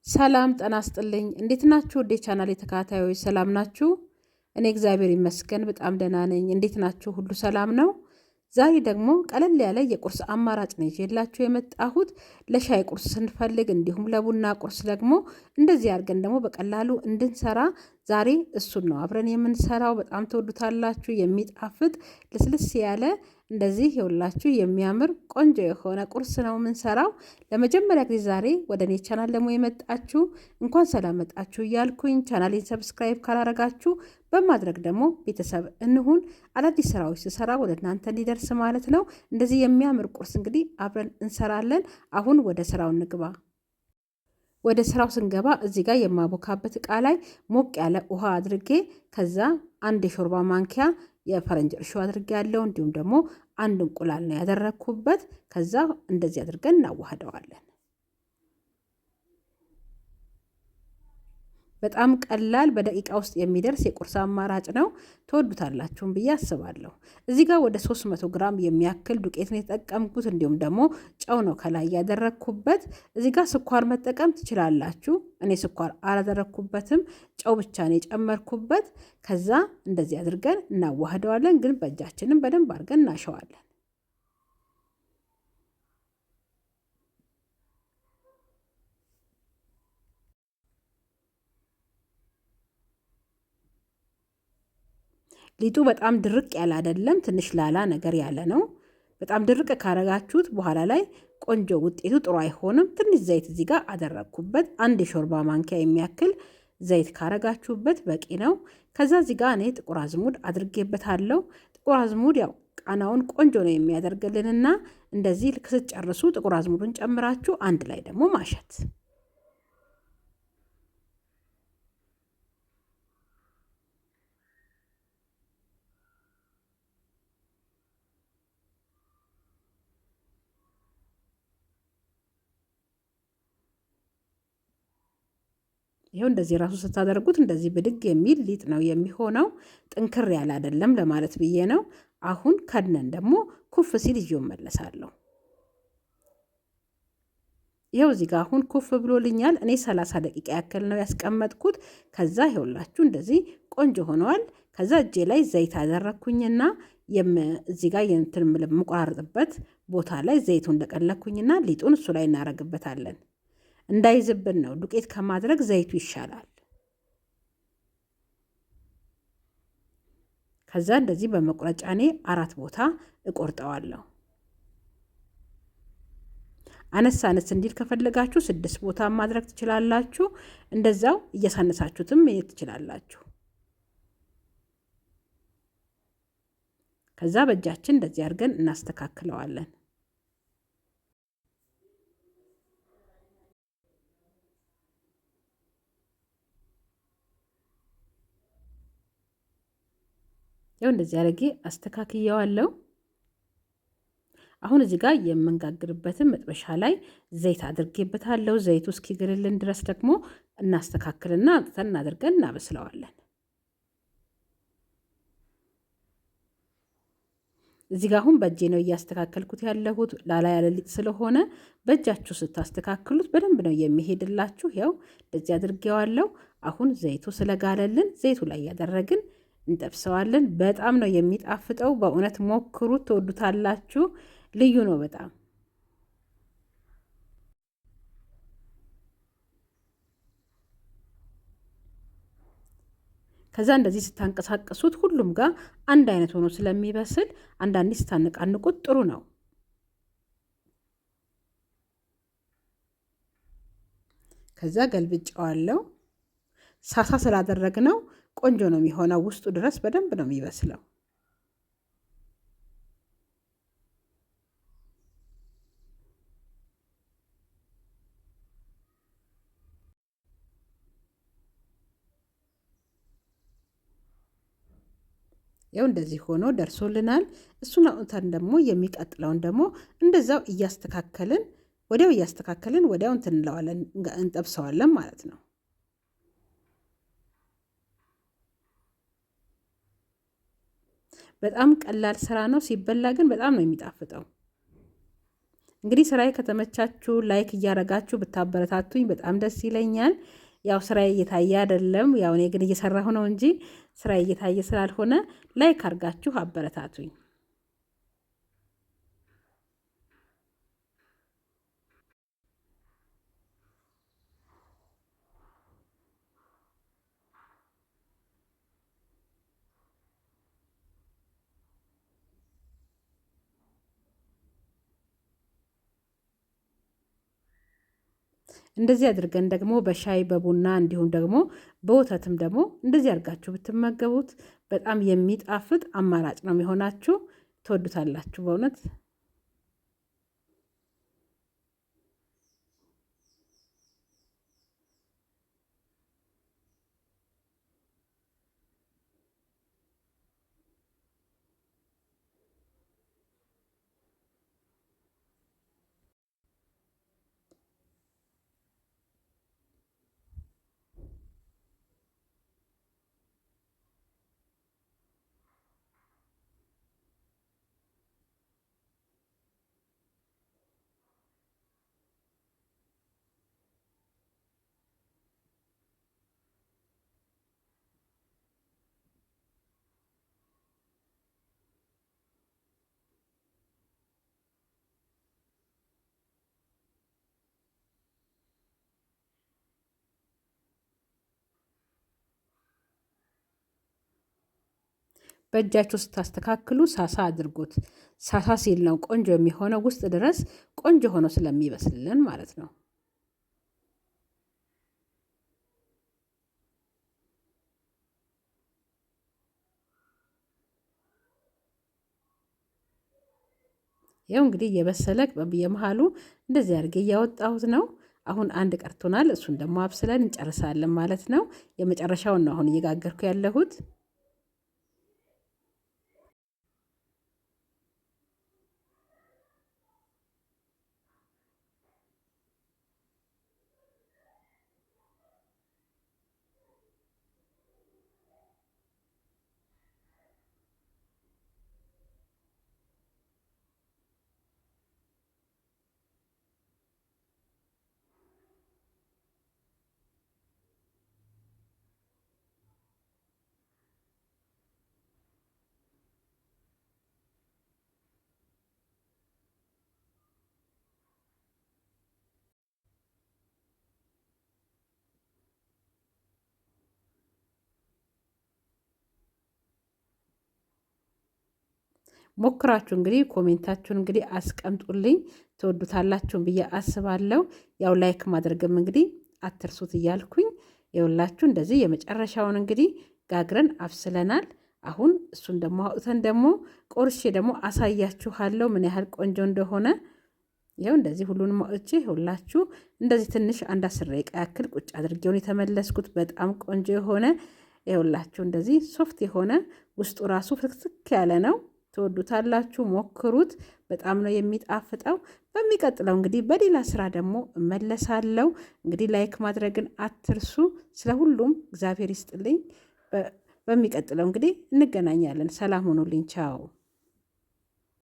ሰላም ጤና ይስጥልኝ እንዴት ናችሁ? ወደ ቻናሌ ተከታታዮች ሰላም ናችሁ? እኔ እግዚአብሔር ይመስገን በጣም ደህና ነኝ። እንዴት ናችሁ? ሁሉ ሰላም ነው? ዛሬ ደግሞ ቀለል ያለ የቁርስ አማራጭ ነው ይዤላችሁ የመጣሁት። ለሻይ ቁርስ ስንፈልግ እንዲሁም ለቡና ቁርስ ደግሞ እንደዚህ አድርገን ደግሞ በቀላሉ እንድንሰራ ዛሬ እሱን ነው አብረን የምንሰራው። በጣም ትወዱታላችሁ። የሚጣፍጥ ልስልስ ያለ እንደዚህ ይኸውላችሁ የሚያምር ቆንጆ የሆነ ቁርስ ነው የምንሰራው። ለመጀመሪያ ጊዜ ዛሬ ወደ እኔ ቻናል ደግሞ የመጣችሁ እንኳን ሰላም መጣችሁ እያልኩኝ ቻናሌን ሰብስክራይብ ካላረጋችሁ በማድረግ ደግሞ ቤተሰብ እንሁን። አዳዲስ ስራዎች ስሰራ ወደ እናንተ እንዲደርስ ማለት ነው። እንደዚህ የሚያምር ቁርስ እንግዲህ አብረን እንሰራለን። አሁን ወደ ስራው እንግባ። ወደ ስራው ስንገባ እዚህ ጋር የማቦካበት እቃ ላይ ሞቅ ያለ ውሃ አድርጌ ከዛ አንድ የሾርባ ማንኪያ የፈረንጅ እርሾ አድርጌ ያለው እንዲሁም ደግሞ አንድ እንቁላል ነው ያደረኩበት። ከዛ እንደዚህ አድርገን እናዋህደዋለን። በጣም ቀላል በደቂቃ ውስጥ የሚደርስ የቁርስ አማራጭ ነው። ትወዱታላችሁም ብዬ አስባለሁ። እዚህ ጋር ወደ 300 ግራም የሚያክል ዱቄት ነው የተጠቀምኩት። እንዲሁም ደግሞ ጨው ነው ከላይ ያደረኩበት። እዚህ ጋር ስኳር መጠቀም ትችላላችሁ። እኔ ስኳር አላደረኩበትም፣ ጨው ብቻ ነው የጨመርኩበት። ከዛ እንደዚህ አድርገን እናዋህደዋለን። ግን በእጃችንም በደንብ አድርገን እናሸዋለን። ሊጡ በጣም ድርቅ ያለ አይደለም፣ ትንሽ ላላ ነገር ያለ ነው። በጣም ድርቅ ካረጋችሁት በኋላ ላይ ቆንጆ ውጤቱ ጥሩ አይሆንም። ትንሽ ዘይት እዚህ ጋር አደረግኩበት። አንድ የሾርባ ማንኪያ የሚያክል ዘይት ካረጋችሁበት በቂ ነው። ከዛ እዚህ ጋር እኔ ጥቁር አዝሙድ አድርጌበታለሁ። ጥቁር አዝሙድ ያው ቃናውን ቆንጆ ነው የሚያደርግልንና እንደዚህ ልክ ስትጨርሱ ጥቁር አዝሙዱን ጨምራችሁ አንድ ላይ ደግሞ ማሸት። ይሄው እንደዚህ ራሱ ስታደርጉት እንደዚህ ብድግ የሚል ሊጥ ነው የሚሆነው። ጥንክር ያለ አይደለም ለማለት ብዬ ነው። አሁን ከድነን ደግሞ ኩፍ ሲል ይዤው መለሳለሁ። ይሄው እዚህ ጋር አሁን ኩፍ ብሎልኛል። እኔ 30 ደቂቃ ያክል ነው ያስቀመጥኩት። ከዛ ይኸውላችሁ እንደዚህ ቆንጆ ሆነዋል። ከዛ እጄ ላይ ዘይት አደረኩኝና እዚህ ጋር የእንትን የምቆራርጥበት ቦታ ላይ ዘይቱ እንደቀለኩኝና ሊጡን እሱ ላይ እናረግበታለን። እንዳይዝብን ነው። ዱቄት ከማድረግ ዘይቱ ይሻላል። ከዛ እንደዚህ በመቁረጫኔ 4 ቦታ እቆርጠዋለሁ። አነስ አነስ እንዲል ከፈለጋችሁ 6 ቦታ ማድረግ ትችላላችሁ። እንደዛው እያሳነሳችሁትም መሄድ ትችላላችሁ። ከዛ በእጃችን እንደዚህ አድርገን እናስተካክለዋለን። ያው እንደዚህ አድርጌ አስተካክየዋለሁ። አሁን እዚህ ጋር የምንጋግርበትን መጥበሻ ላይ ዘይት አድርጌበታለሁ። ዘይቱ እስኪግልልን ድረስ ደግሞ እናስተካክልና አጥተን አድርገን እናበስለዋለን። እዚህ ጋር አሁን በእጄ ነው እያስተካከልኩት ያለሁት። ላላ ያለ ሊጥ ስለሆነ በእጃችሁ ስታስተካክሉት በደንብ ነው የሚሄድላችሁ። ያው እንደዚህ አድርጌዋለሁ። አሁን ዘይቱ ስለጋለልን ዘይቱ ላይ ያደረግን እንጠብሰዋለን። በጣም ነው የሚጣፍጠው። በእውነት ሞክሩት፣ ትወዱታላችሁ። ልዩ ነው በጣም። ከዛ እንደዚህ ስታንቀሳቀሱት ሁሉም ጋር አንድ አይነት ሆኖ ስለሚበስል አንዳንዴ ስታነቃንቁት ጥሩ ነው። ከዛ ገልብጫዋለሁ። ሳሳ ስላደረግነው ቆንጆ ነው የሚሆነው። ውስጡ ድረስ በደንብ ነው የሚበስለው። ያው እንደዚህ ሆኖ ደርሶልናል። እሱን አውጥተን ደግሞ የሚቀጥለውን ደግሞ እንደዛው እያስተካከልን ወዲያው እንትን እንለዋለን፣ እንጠብሰዋለን ማለት ነው። በጣም ቀላል ስራ ነው። ሲበላ ግን በጣም ነው የሚጣፍጠው። እንግዲህ ስራዬ ከተመቻችሁ ላይክ እያረጋችሁ ብታበረታቱኝ በጣም ደስ ይለኛል። ያው ስራዬ እየታየ አይደለም፣ ያው እኔ ግን እየሰራሁ ነው እንጂ ስራዬ እየታየ ስላልሆነ ላይክ አርጋችሁ አበረታቱኝ። እንደዚህ አድርገን ደግሞ በሻይ በቡና እንዲሁም ደግሞ በወተትም ደግሞ እንደዚህ አድርጋችሁ ብትመገቡት በጣም የሚጣፍጥ አማራጭ ነው የሚሆናችሁ። ትወዱታላችሁ በእውነት። በእጃችሁ ስታስተካክሉ ሳሳ አድርጉት። ሳሳ ሲል ነው ቆንጆ የሚሆነው፣ ውስጥ ድረስ ቆንጆ ሆኖ ስለሚበስልን ማለት ነው። ያው እንግዲህ የበሰለ የመሃሉ እንደዚህ አድርጌ እያወጣሁት ነው። አሁን አንድ ቀርቶናል። እሱን ደግሞ አብስለን እንጨርሳለን ማለት ነው። የመጨረሻውን ነው አሁን እየጋገርኩ ያለሁት። ሞክራችሁ እንግዲህ ኮሜንታችሁን እንግዲህ አስቀምጡልኝ። ትወዱታላችሁን ብዬ አስባለሁ። ያው ላይክ ማድረግም እንግዲህ አትርሱት እያልኩኝ የውላችሁ እንደዚህ የመጨረሻውን እንግዲህ ጋግረን አብስለናል። አሁን እሱን ደግሞ አውጥተን ደግሞ ቆርሼ ደግሞ አሳያችኋለሁ ምን ያህል ቆንጆ እንደሆነ። ይኸው እንደዚህ ሁሉንም አውጥቼ ይኸውላችሁ እንደዚህ ትንሽ አንድ 10 ደቂቃ ያክል ቁጭ አድርጌውን የተመለስኩት በጣም ቆንጆ የሆነ ይኸውላችሁ እንደዚህ ሶፍት የሆነ ውስጡ ራሱ ፍትክ ያለ ነው። ትወዱታላችሁ፣ ሞክሩት። በጣም ነው የሚጣፍጠው። በሚቀጥለው እንግዲህ በሌላ ስራ ደግሞ እመለሳለሁ። እንግዲህ ላይክ ማድረግን አትርሱ። ስለ ሁሉም እግዚአብሔር ይስጥልኝ። በሚቀጥለው እንግዲህ እንገናኛለን። ሰላም ሆኖልኝ ቻው።